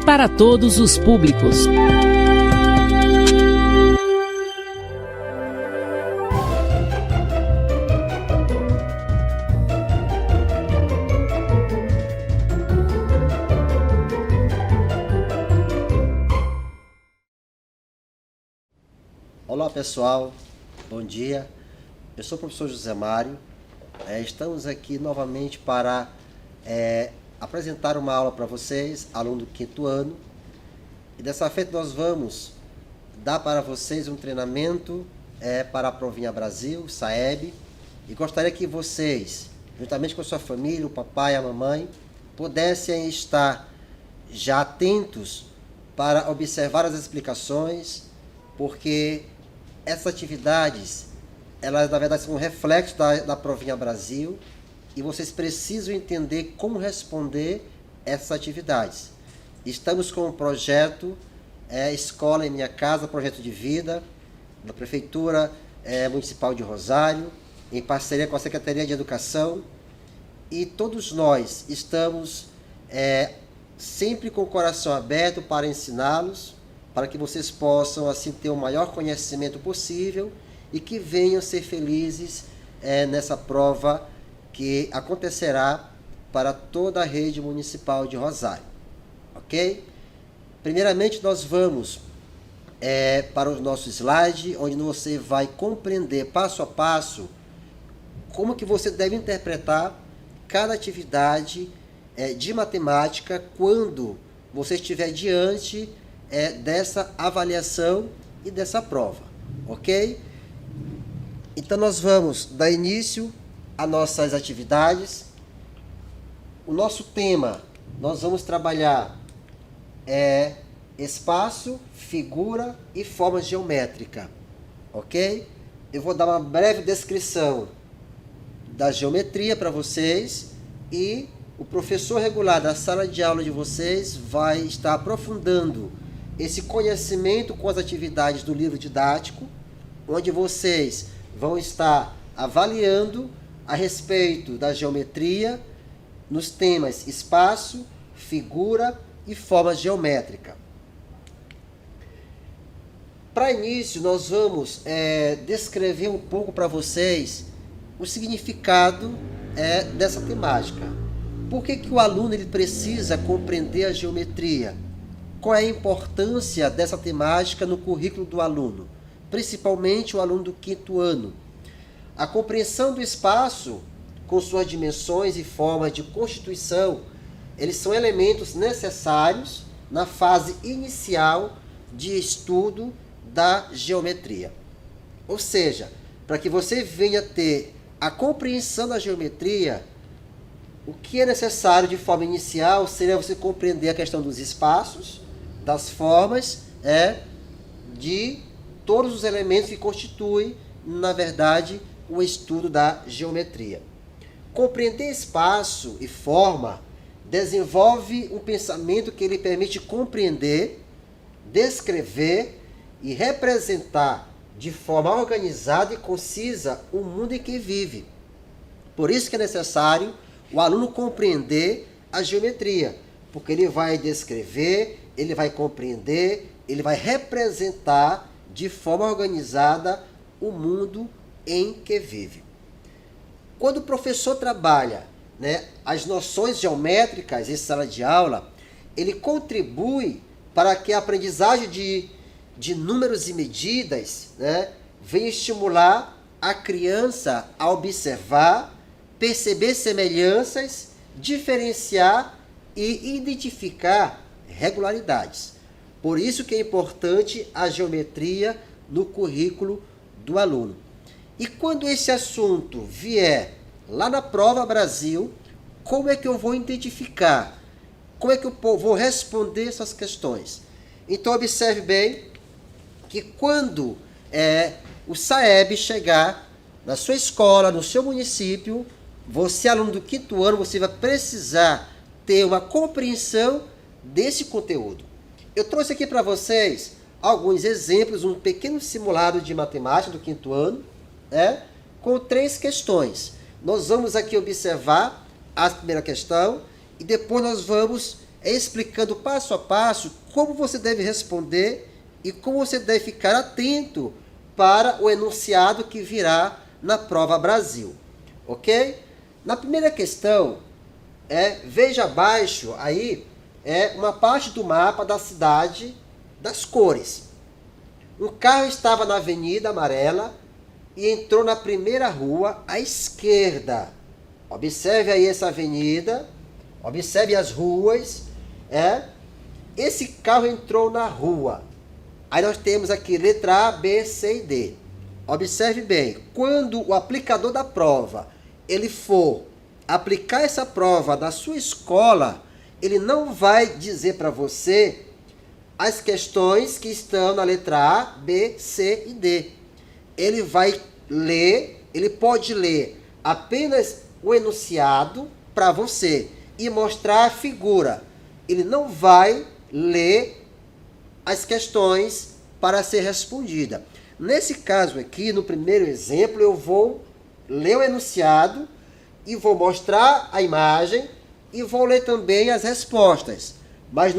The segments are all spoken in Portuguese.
para todos os públicos. Olá pessoal, bom dia, eu sou o professor José Mário, estamos aqui novamente para apresentar uma aula para vocês, aluno do 5º ano, e dessa feita nós vamos dar para vocês um treinamento para a Provinha Brasil, SAEB, e gostaria que vocês, juntamente com a sua família, o papai e a mamãe, pudessem estar já atentos para observar as explicações, porque essas atividades, elas na verdade são um reflexo da Provinha Brasil e vocês precisam entender como responder essas atividades. Estamos com o projeto Escola em Minha Casa, projeto de vida, da Prefeitura Municipal de Rosário, em parceria com a Secretaria de Educação, e todos nós estamos sempre com o coração aberto para ensiná-los, para que vocês possam assim ter o maior conhecimento possível e que venham ser felizes nessa prova que acontecerá para toda a rede municipal de Rosário, ok? Primeiramente nós vamos para o nosso slide, onde você vai compreender passo a passo como que você deve interpretar cada atividade de matemática quando você estiver diante dessa avaliação e dessa prova, ok? Então nós vamos dar início às nossas atividades. O nosso tema, nós vamos trabalhar espaço, figura e forma geométrica, ok? Eu vou dar uma breve descrição da geometria para vocês e o professor regular da sala de aula de vocês vai estar aprofundando esse conhecimento com as atividades do livro didático, onde vocês vão estar avaliando a respeito da geometria nos temas espaço, figura e forma geométrica. Para início, nós vamos descrever um pouco para vocês o significado dessa temática. Por que o aluno ele precisa compreender a geometria? Qual é a importância dessa temática no currículo do aluno, principalmente o aluno do 5º ano? A compreensão do espaço, com suas dimensões e formas de constituição, eles são elementos necessários na fase inicial de estudo da geometria. Ou seja, para que você venha ter a compreensão da geometria, o que é necessário de forma inicial seria você compreender a questão dos espaços, das formas, de todos os elementos que constituem, na verdade, o estudo da geometria. Compreender espaço e forma desenvolve um pensamento que lhe permite compreender, descrever e representar de forma organizada e concisa o mundo em que vive. Por isso que é necessário o aluno compreender a geometria, porque ele vai descrever, ele vai compreender, ele vai representar de forma organizada o mundo em que vive. Quando o professor trabalha as noções geométricas em sala de aula, ele contribui para que a aprendizagem de números e medidas venha estimular a criança a observar, perceber semelhanças, diferenciar e identificar regularidades. Por isso que é importante a geometria no currículo do aluno. E quando esse assunto vier lá na Prova Brasil, como é que eu vou identificar? Como é que eu vou responder essas questões? Então observe bem que quando o SAEB chegar na sua escola, no seu município, você, aluno do 5º ano, você vai precisar ter uma compreensão desse conteúdo. Eu trouxe aqui para vocês alguns exemplos, um pequeno simulado de matemática do 5º ano, com 3 questões. Nós vamos aqui observar a primeira questão e depois nós vamos é explicando passo a passo como você deve responder e como você deve ficar atento para o enunciado que virá na prova Brasil. Ok? Na primeira questão, veja abaixo, aí uma parte do mapa da cidade das cores. Um carro estava na Avenida Amarela e entrou na primeira rua à esquerda. Observe aí essa avenida, observe as ruas. Esse carro entrou na rua. Aí nós temos aqui letra A, B, C e D. Observe bem, quando o aplicador da prova ele for aplicar essa prova na sua escola, ele não vai dizer para você as questões que estão na letra A, B, C e D. Ele vai ler, ele pode ler apenas o enunciado para você e mostrar a figura. Ele não vai ler as questões para ser respondida. Nesse caso aqui, no primeiro exemplo, eu vou ler o enunciado e vou mostrar a imagem e vou ler também as respostas. Mas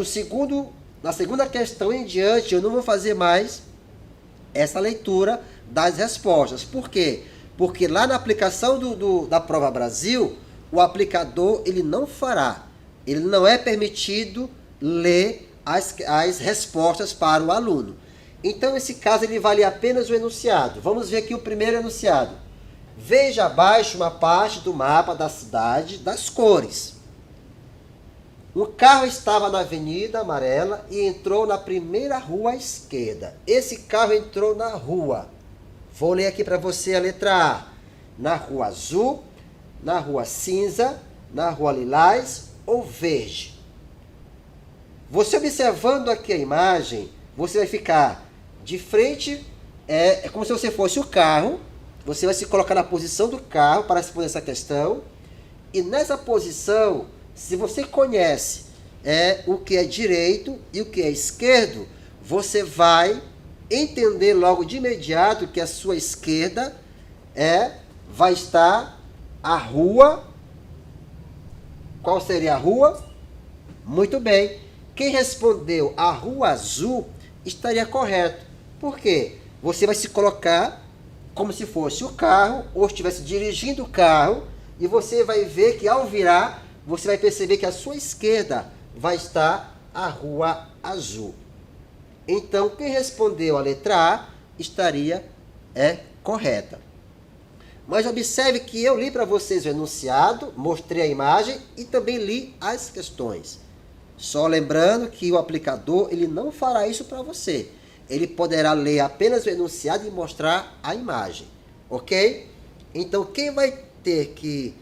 na segunda questão em diante, eu não vou fazer mais essa leitura das respostas. Por quê? Porque lá na aplicação da Prova Brasil, o aplicador ele não fará. Ele não é permitido ler as respostas para o aluno. Então, nesse caso, ele vai ler apenas o enunciado. Vamos ver aqui o primeiro enunciado. Veja abaixo uma parte do mapa da cidade das cores. Um carro estava na Avenida Amarela e entrou na primeira rua à esquerda. Esse carro entrou na rua. Vou ler aqui para você a letra A. Na rua azul, na rua cinza, na rua lilás ou verde. Você observando aqui a imagem, você vai ficar de frente, é como se você fosse o carro, você vai se colocar na posição do carro para responder essa questão, e nessa posição, se você conhece o que é direito e o que é esquerdo, você vai entender logo de imediato que a sua esquerda vai estar a rua. Qual seria a rua? Muito bem. Quem respondeu a rua azul estaria correto. Por quê? Você vai se colocar como se fosse o carro ou estivesse dirigindo o carro e você vai ver que ao virar, você vai perceber que à sua esquerda vai estar a rua azul. Então, quem respondeu a letra A estaria correta. Mas observe que eu li para vocês o enunciado, mostrei a imagem e também li as questões. Só lembrando que o aplicador ele não fará isso para você. Ele poderá ler apenas o enunciado e mostrar a imagem. Ok? Então, quem vai ter que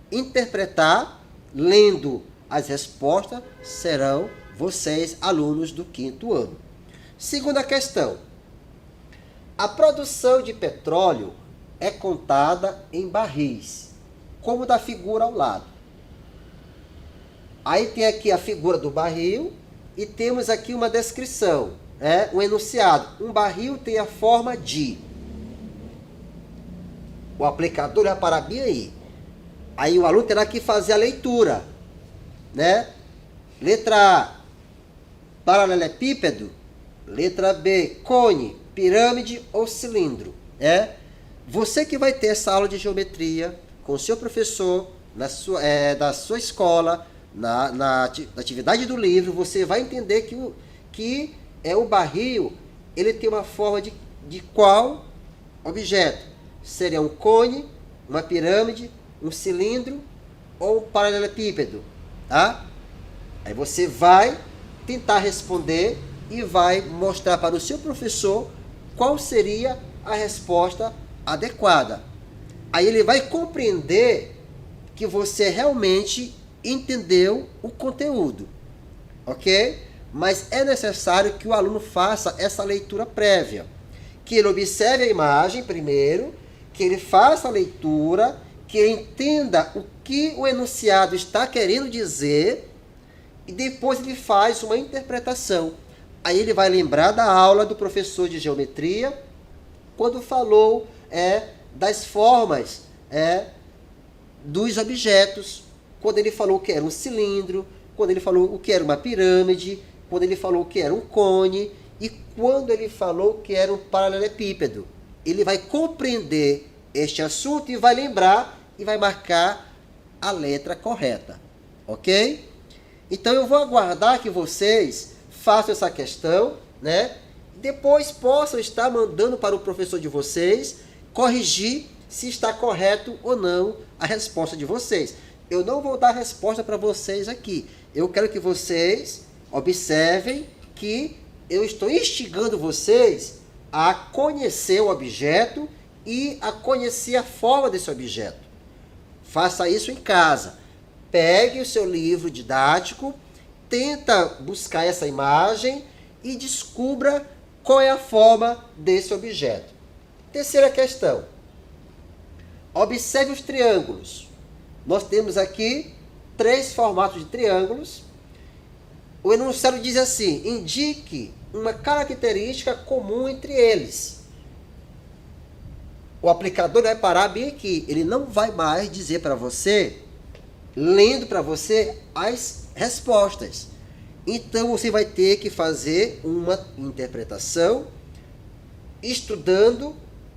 interpretar, lendo as respostas, serão vocês, alunos do 5º ano. Segunda questão. A produção de petróleo é contada em barris, como da figura ao lado. Aí tem aqui a figura do barril e temos aqui uma descrição, um enunciado. Um barril tem a forma de... O aplicador vai parar bem aí. Aí o aluno terá que fazer a leitura, Letra A, paralelepípedo. Letra B, cone, pirâmide ou cilindro. Você que vai ter essa aula de geometria com o seu professor, da sua escola, na atividade do livro, você vai entender que o barril, ele tem uma forma de qual objeto? Seria um cone, uma pirâmide, um cilindro ou um paralelepípedo, tá? Aí você vai tentar responder e vai mostrar para o seu professor qual seria a resposta adequada. Aí ele vai compreender que você realmente entendeu o conteúdo, ok? Mas é necessário que o aluno faça essa leitura prévia, que ele observe a imagem primeiro, que ele faça a leitura, que ele entenda o que o enunciado está querendo dizer e depois ele faz uma interpretação. Aí ele vai lembrar da aula do professor de geometria, quando falou das formas dos objetos, quando ele falou que era um cilindro, quando ele falou o que era uma pirâmide, quando ele falou o que era um cone e quando ele falou o que era um paralelepípedo. Ele vai compreender este assunto e vai lembrar e vai marcar a letra correta, ok? Então eu vou aguardar que vocês façam essa questão, né? Depois possam estar mandando para o professor de vocês corrigir se está correto ou não a resposta de vocês. Eu não vou dar resposta para vocês aqui. Eu quero que vocês observem que eu estou instigando vocês a conhecer o objeto e a conhecer a forma desse objeto. Faça isso em casa. Pegue o seu livro didático, tenta buscar essa imagem e descubra qual é a forma desse objeto. Terceira questão. Observe os triângulos. Nós temos aqui 3 formatos de triângulos. O enunciado diz assim: indique uma característica comum entre eles. O aplicador vai parar bem aqui. Ele não vai mais dizer para você, lendo para você as respostas. Então você vai ter que fazer uma interpretação estudando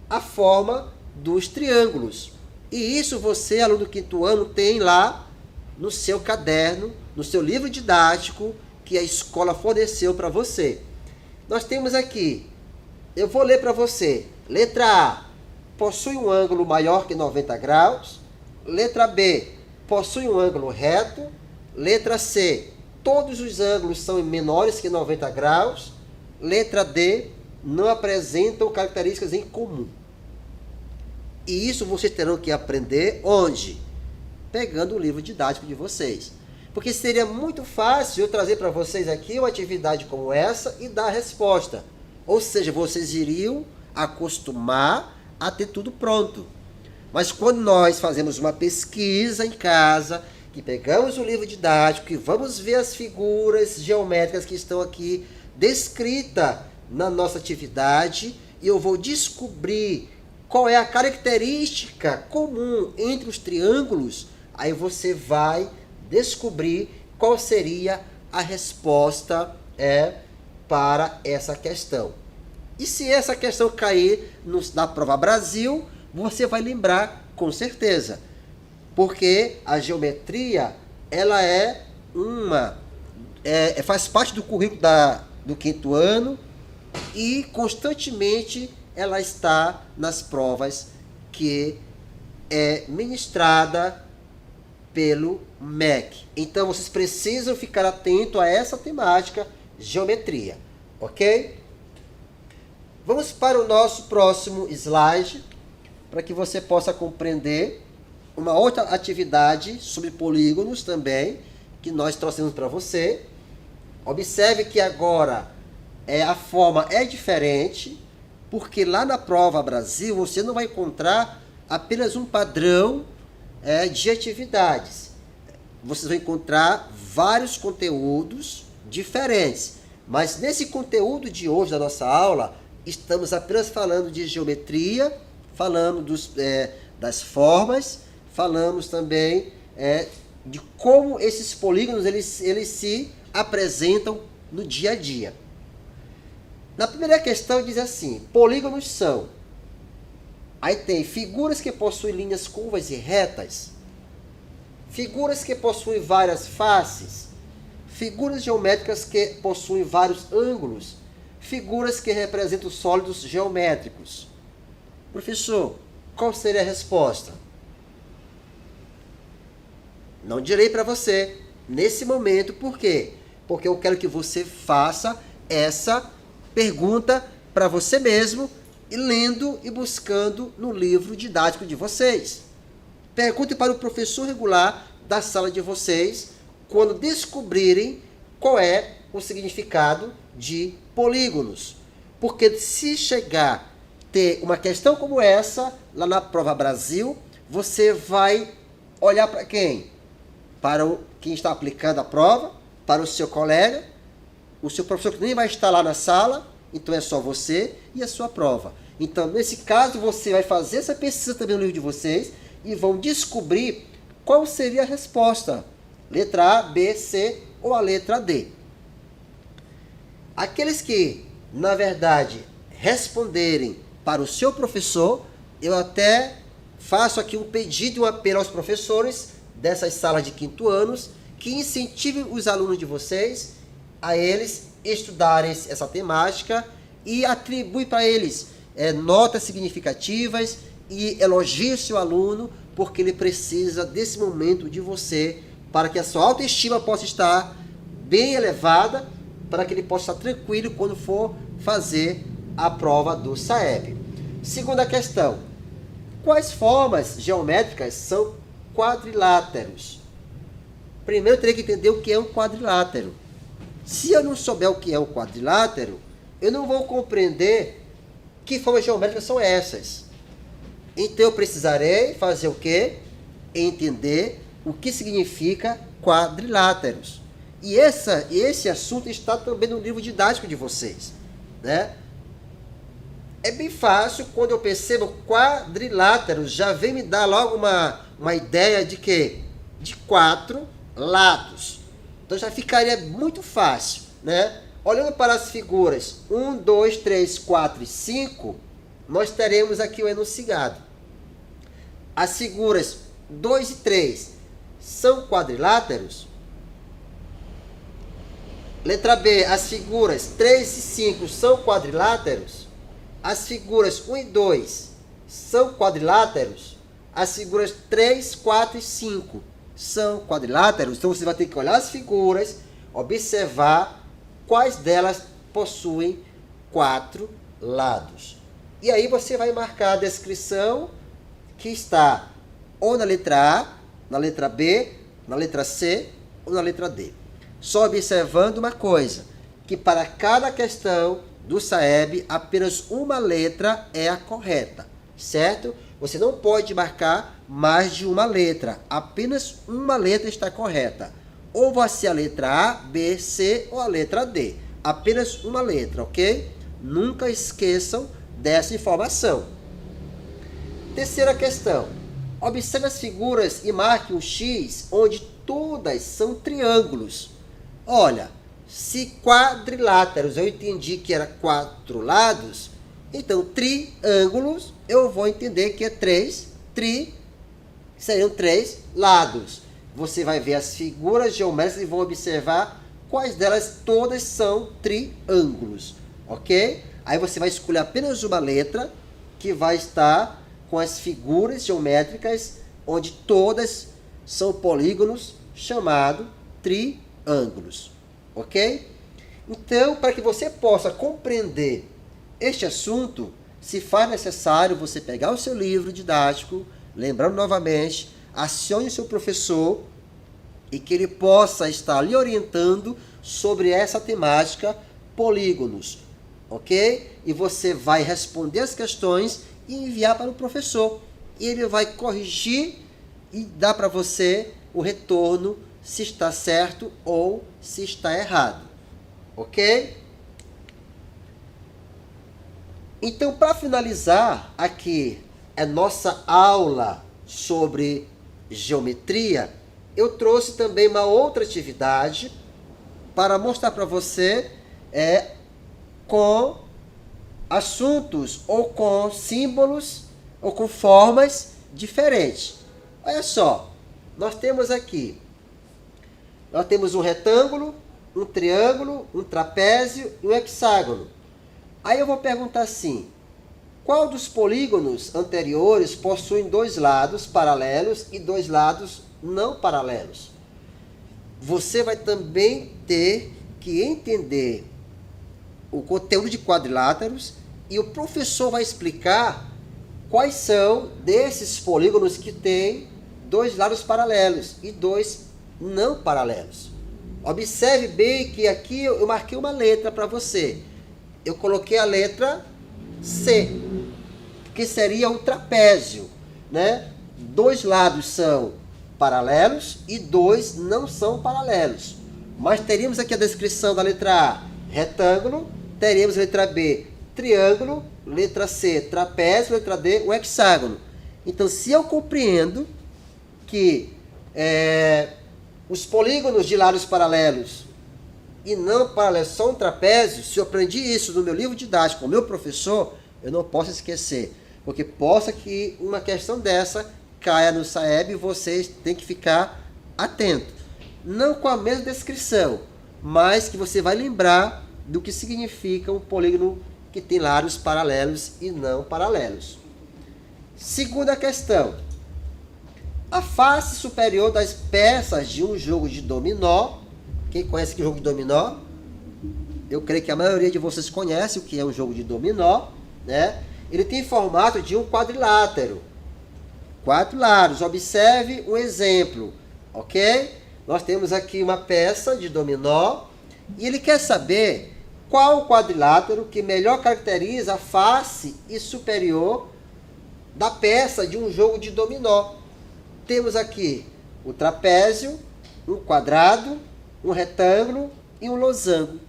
a forma dos triângulos. E isso você, aluno do 5º ano, tem lá no seu caderno, no seu livro didático que a escola forneceu para você. Nós temos aqui, eu vou ler para você. Letra A, possui um ângulo maior que 90 graus. Letra B, possui um ângulo reto. Letra C, todos os ângulos são menores que 90 graus. Letra D, não apresentam características em comum. E isso vocês terão que aprender onde? Pegando o livro didático de vocês. Porque seria muito fácil eu trazer para vocês aqui uma atividade como essa e dar a resposta. Ou seja, vocês iriam acostumar a ter tudo pronto. Mas quando nós fazemos uma pesquisa em casa, que pegamos o livro didático e vamos ver as figuras geométricas que estão aqui descritas na nossa atividade, e eu vou descobrir qual é a característica comum entre os triângulos, aí você vai descobrir qual seria a resposta para essa questão. E se essa questão cair na prova Brasil, você vai lembrar com certeza. Porque a geometria, ela faz parte do currículo do 5º ano e constantemente ela está nas provas que é ministrada pelo MEC. Então vocês precisam ficar atentos a essa temática, geometria, ok? Vamos para o nosso próximo slide, para que você possa compreender uma outra atividade sobre polígonos também, que nós trouxemos para você. Observe que agora a forma é diferente, porque lá na prova Brasil você não vai encontrar apenas um padrão de atividades. Vocês vão encontrar vários conteúdos diferentes. Mas nesse conteúdo de hoje da nossa aula, estamos apenas falando de geometria, falando das formas, falamos também de como esses polígonos eles se apresentam no dia a dia. Na primeira questão diz assim: polígonos são. Aí tem figuras que possuem linhas curvas e retas, figuras que possuem várias faces, figuras geométricas que possuem vários ângulos, figuras que representam sólidos geométricos. Professor, qual seria a resposta? Não direi para você nesse momento. Por quê? Porque eu quero que você faça essa pergunta para você mesmo, e lendo e buscando no livro didático de vocês. Pergunte para o professor regular da sala de vocês quando descobrirem qual é o significado de polígonos. Porque se chegar a ter uma questão como essa, lá na prova Brasil, você vai olhar para quem? Para quem está aplicando a prova, para o seu colega, o seu professor que nem vai estar lá na sala, então é só você e a sua prova. Então, nesse caso, você vai fazer essa pesquisa também no livro de vocês e vão descobrir qual seria a resposta. Letra A, B, C ou a letra D. Aqueles que, na verdade, responderem para o seu professor, eu até faço aqui um pedido e um apelo aos professores dessas salas de 5º anos que incentivem os alunos de vocês a eles estudarem essa temática e atribui para eles notas significativas e elogie o seu aluno, porque ele precisa desse momento de você para que a sua autoestima possa estar bem elevada, para que ele possa estar tranquilo quando for fazer a prova do SAEB. Segunda questão: quais formas geométricas são quadriláteros? Primeiro eu teria que entender o que é um quadrilátero. Se eu não souber o que é um quadrilátero, eu não vou compreender que formas geométricas são essas. Então eu precisarei fazer o quê? Entender o que significa quadriláteros. E esse assunto está também no livro didático de vocês, né? É bem fácil, quando eu percebo quadriláteros, já vem me dar logo uma ideia de quê? De 4 lados. Então já ficaria muito fácil, né? Olhando para as figuras 1, 2, 3, 4 e 5, nós teremos aqui o enunciado. As figuras 2 e 3 são quadriláteros? Letra B, as figuras 3 e 5 são quadriláteros? As figuras 1 e 2 são quadriláteros? As figuras 3, 4 e 5 são quadriláteros? Então você vai ter que olhar as figuras, observar quais delas possuem 4 lados. E aí você vai marcar a descrição que está ou na letra A, na letra B, na letra C ou na letra D. Só observando uma coisa, que para cada questão do SAEB, apenas uma letra é a correta, certo? Você não pode marcar mais de uma letra, apenas uma letra está correta. Ou vai ser a letra A, B, C ou a letra D. Apenas uma letra, ok? Nunca esqueçam dessa informação. Terceira questão. Observe as figuras e marque um X onde todas são triângulos. Olha, se quadriláteros eu entendi que era 4 lados, então triângulos eu vou entender que é 3, seriam 3 lados. Você vai ver as figuras geométricas e vão observar quais delas todas são triângulos, ok? Aí você vai escolher apenas uma letra que vai estar com as figuras geométricas onde todas são polígonos chamados triângulos, ok? Então, para que você possa compreender este assunto, se faz necessário você pegar o seu livro didático, lembrando novamente, acione o seu professor e que ele possa estar lhe orientando sobre essa temática polígonos, ok? E você vai responder as questões e enviar para o professor. E ele vai corrigir e dar para você o retorno se está certo ou se está errado, ok? Então, para finalizar aqui a nossa aula sobre geometria, eu trouxe também uma outra atividade para mostrar para você com assuntos ou com símbolos ou com formas diferentes. Olha só, nós temos um retângulo, um triângulo, um trapézio e um hexágono. Aí eu vou perguntar assim: qual dos polígonos anteriores possuem 2 lados paralelos e 2 lados não paralelos? Você vai também ter que entender o conteúdo de quadriláteros e o professor vai explicar quais são desses polígonos que têm 2 lados paralelos e 2 não paralelos. Observe bem que aqui eu marquei uma letra para você. Eu coloquei a letra C, que seria o trapézio, né? 2 lados são paralelos e 2 não são paralelos. Mas teríamos aqui a descrição da letra A, retângulo, teríamos letra B, triângulo, letra C, trapézio, letra D, o hexágono. Então, se eu compreendo que Os polígonos de lados paralelos e não paralelos são trapézios. Se eu aprendi isso no meu livro didático com o meu professor, eu não posso esquecer. Porque possa que uma questão dessa caia no SAEB e vocês têm que ficar atentos. Não com a mesma descrição, mas que você vai lembrar do que significa um polígono que tem lados paralelos e não paralelos. Segunda questão. A face superior das peças de um jogo de dominó. Quem conhece que jogo de dominó? Eu creio que a maioria de vocês conhece o que é um jogo de dominó, né? Ele tem formato de um quadrilátero. 4 lados. Observe um exemplo, ok? Nós temos aqui uma peça de dominó e ele quer saber qual o quadrilátero que melhor caracteriza a face e superior da peça de um jogo de dominó. Temos aqui o trapézio, um quadrado, um retângulo e um losango.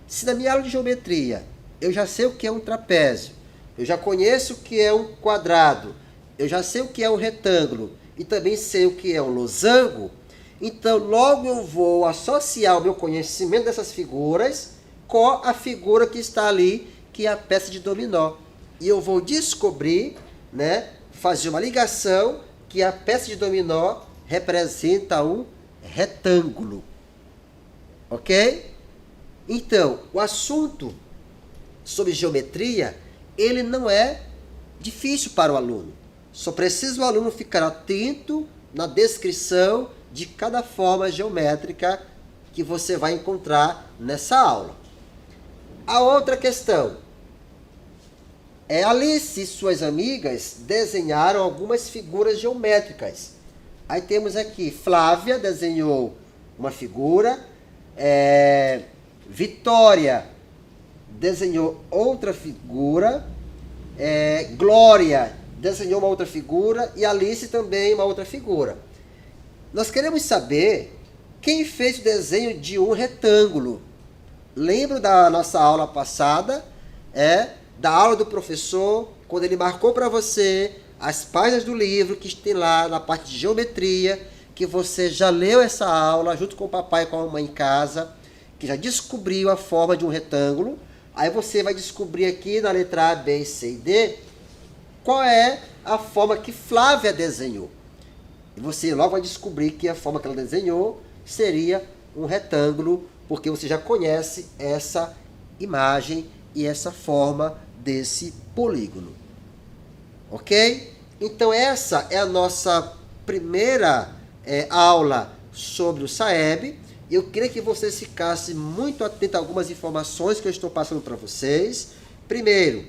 Se na minha aula de geometria eu já sei o que é um trapézio, eu já conheço o que é um quadrado, eu já sei o que é um retângulo e também sei o que é um losango, então logo eu vou associar o meu conhecimento dessas figuras com a figura que está ali, que é a peça de dominó. E eu vou descobrir, né, fazer uma ligação que a peça de dominó representa um retângulo. Ok? Então, o assunto sobre geometria, ele não é difícil para o aluno. Só precisa o aluno ficar atento na descrição de cada forma geométrica que você vai encontrar nessa aula. A outra questão. Alice e suas amigas desenharam algumas figuras geométricas. Aí temos aqui, Flávia desenhou uma figura, Vitória desenhou outra figura, Glória desenhou uma outra figura e Alice também uma outra figura. Nós queremos saber quem fez o desenho de um retângulo. Lembro da nossa aula passada, da aula do professor, quando ele marcou para você as páginas do livro que tem lá na parte de geometria, que você já leu essa aula junto com o papai e com a mamãe em casa, que já descobriu a forma de um retângulo. Aí você vai descobrir aqui na letra A, B, C e D qual é a forma que Flávia desenhou. E você logo vai descobrir que a forma que ela desenhou seria um retângulo, porque você já conhece essa imagem e essa forma desse polígono. Ok? Então essa é a nossa primeira aula sobre o SAEB. Eu queria que vocês ficassem muito atentos a algumas informações que eu estou passando para vocês. Primeiro,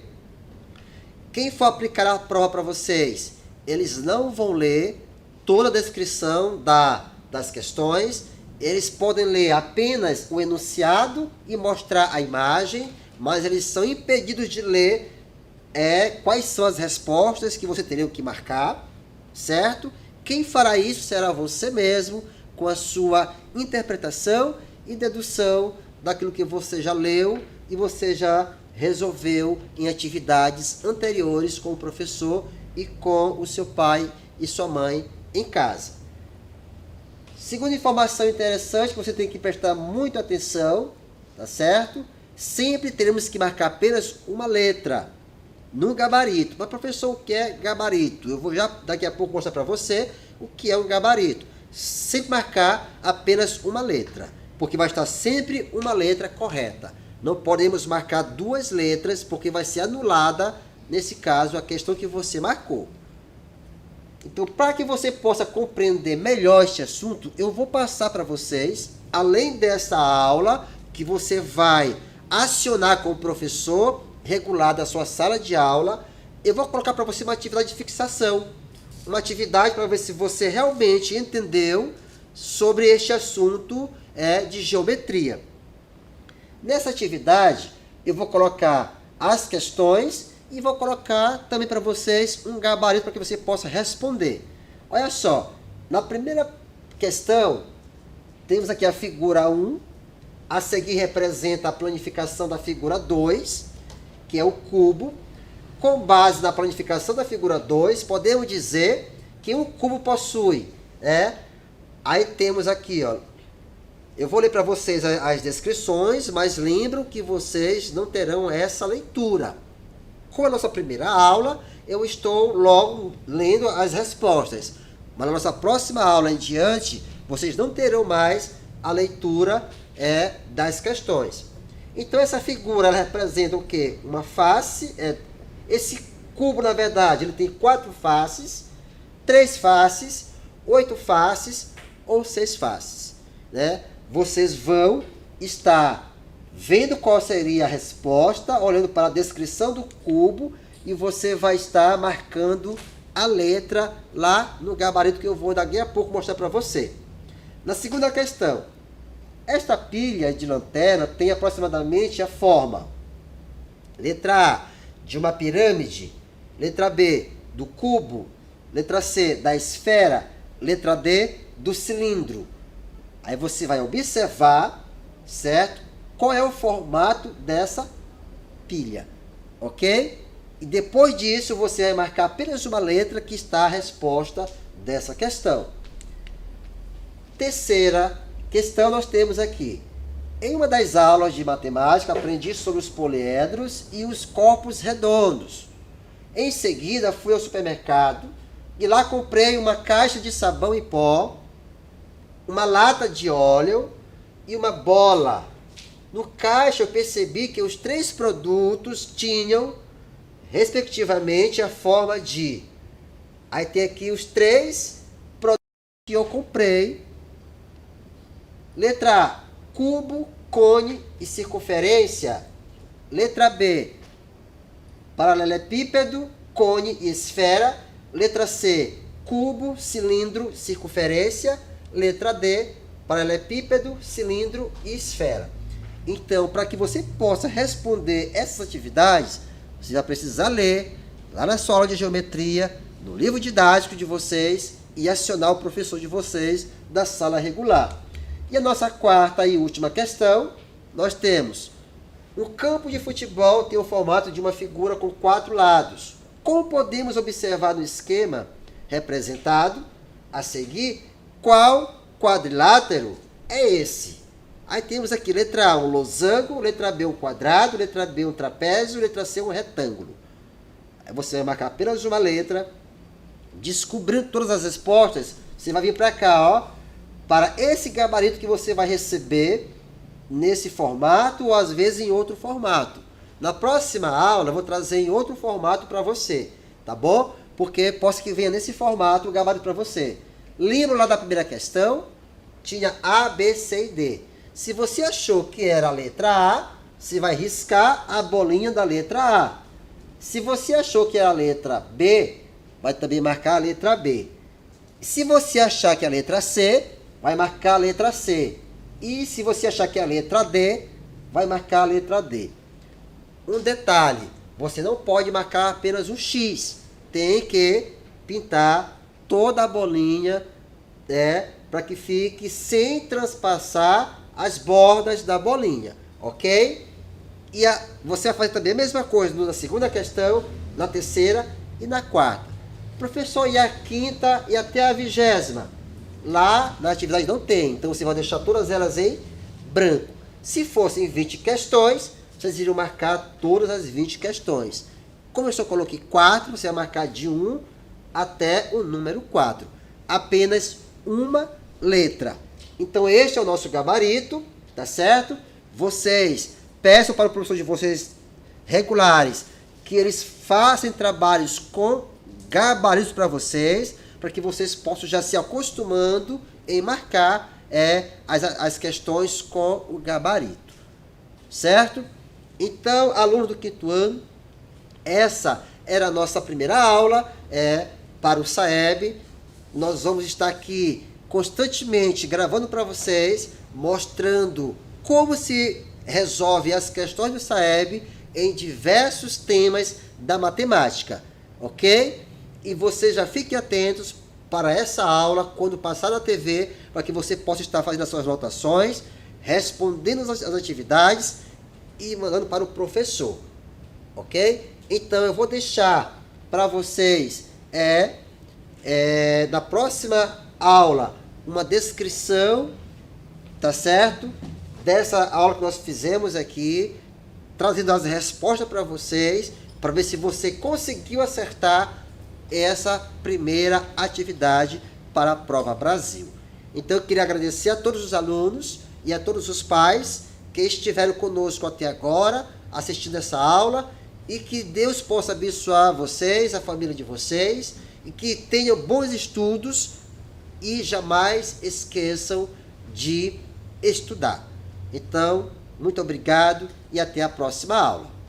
quem for aplicar a prova para vocês, eles não vão ler toda a descrição das questões. Eles podem ler apenas o enunciado e mostrar a imagem, mas eles são impedidos de ler quais são as respostas que você teria que marcar, certo? Quem fará isso será você mesmo, com a sua interpretação e dedução daquilo que você já leu e você já resolveu em atividades anteriores com o professor e com o seu pai e sua mãe em casa. Segunda informação interessante que você tem que prestar muita atenção, tá certo? Sempre teremos que marcar apenas uma letra no gabarito. Mas professor, o que é gabarito? Eu vou já daqui a pouco mostrar para você o que é um gabarito. Sempre marcar apenas uma letra, porque vai estar sempre uma letra correta. Não podemos marcar 2 letras, porque vai ser anulada, nesse caso, a questão que você marcou. Então, para que você possa compreender melhor este assunto, eu vou passar para vocês, além dessa aula, que você vai acionar com o professor regular da sua sala de aula, eu vou colocar para você uma atividade de fixação. Uma atividade para ver se você realmente entendeu sobre este assunto de geometria. Nessa atividade, eu vou colocar as questões e vou colocar também para vocês um gabarito para que você possa responder. Olha só, na primeira questão, temos aqui a figura 1, a seguir representa a planificação da figura 2, que é o cubo. Com base na planificação da figura 2, podemos dizer que um cubo possui Aí temos aqui, ó. Eu vou ler para vocês as descrições, mas lembram que vocês não terão essa leitura. Com a nossa primeira aula, eu estou logo lendo as respostas. Mas na nossa próxima aula em diante, vocês não terão mais a leitura das questões. Então essa figura ela representa o quê? Uma face. Esse cubo, na verdade, ele tem 4 faces, 3 faces, 8 faces ou 6 faces, né? Vocês vão estar vendo qual seria a resposta, olhando para a descrição do cubo, e você vai estar marcando a letra lá no gabarito que eu vou daqui a pouco mostrar para você. Na segunda questão, esta pilha de lanterna tem aproximadamente a forma: letra A, de uma pirâmide; letra B, do cubo; letra C, da esfera; letra D, do cilindro. Aí você vai observar, certo? Qual é o formato dessa pilha, ok? E depois disso você vai marcar apenas uma letra que está a resposta dessa questão. Terceira questão nós temos aqui. Em uma das aulas de matemática aprendi sobre os poliedros e os corpos redondos. Em seguida fui ao supermercado e lá comprei uma caixa de sabão em pó, uma lata de óleo e uma bola. No caixa eu percebi que os 3 produtos tinham, respectivamente, a forma de... Aí tem aqui os 3 produtos que eu comprei. Letra A, cubo, cone e circunferência. Letra B, paralelepípedo, cone e esfera. Letra C, cubo, cilindro, circunferência. Letra D, paralelepípedo, cilindro e esfera. Então, para que você possa responder essas atividades, você vai precisar ler lá na sua aula de geometria, no livro didático de vocês, e acionar o professor de vocês da sala regular. E a nossa quarta e última questão, nós temos: um campo de futebol tem o formato de uma figura com 4 lados. Como podemos observar no esquema representado a seguir, qual quadrilátero é esse? Aí temos aqui letra A, um losango; letra B, um quadrado; letra B, um trapézio; letra C, um retângulo. Aí você vai marcar apenas uma letra. Descobrindo todas as respostas, você vai vir para cá, ó, para esse gabarito que você vai receber nesse formato ou às vezes em outro formato. Na próxima aula eu vou trazer em outro formato para você, tá bom? Porque posso que venha nesse formato o gabarito para você. Lembra lá da primeira questão? Tinha A, B, C e D. Se você achou que era a letra A, você vai riscar a bolinha da letra A. Se você achou que era a letra B, vai também marcar a letra B. Se você achar que é a letra C, vai marcar a letra C. E se você achar que é a letra D, vai marcar a letra D. Um detalhe, você não pode marcar apenas um X. Tem que pintar toda a bolinha, para que fique sem transpassar as bordas da bolinha, ok? E você vai fazer também a mesma coisa na segunda questão, na terceira e na quarta. Professor, e a quinta e até a 20ª? Lá na atividade não tem, então você vai deixar todas elas em branco. Se fossem 20 questões, vocês iriam marcar todas as 20 questões. Como eu só coloquei 4, você vai marcar de 1 até o número 4. Apenas uma letra. Então este é o nosso gabarito, tá certo? Vocês peçam para o professor de vocês regulares que eles façam trabalhos com gabaritos para vocês, para que vocês possam já se acostumando em marcar as questões com o gabarito, certo? Então, aluno do 5º ano, essa era a nossa primeira aula para o SAEB. Nós vamos estar aqui constantemente gravando para vocês, mostrando como se resolve as questões do SAEB em diversos temas da matemática, ok? E vocês já fiquem atentos para essa aula quando passar na TV, para que você possa estar fazendo as suas anotações, respondendo as atividades e mandando para o professor, ok? Então eu vou deixar para vocês na próxima aula uma descrição, tá certo? Dessa aula que nós fizemos aqui, trazendo as respostas para vocês, para ver se você conseguiu acertar essa primeira atividade para a Prova Brasil. Então eu queria agradecer a todos os alunos e a todos os pais que estiveram conosco até agora, assistindo essa aula, e que Deus possa abençoar vocês, a família de vocês, e que tenham bons estudos e jamais esqueçam de estudar. Então, muito obrigado e até a próxima aula.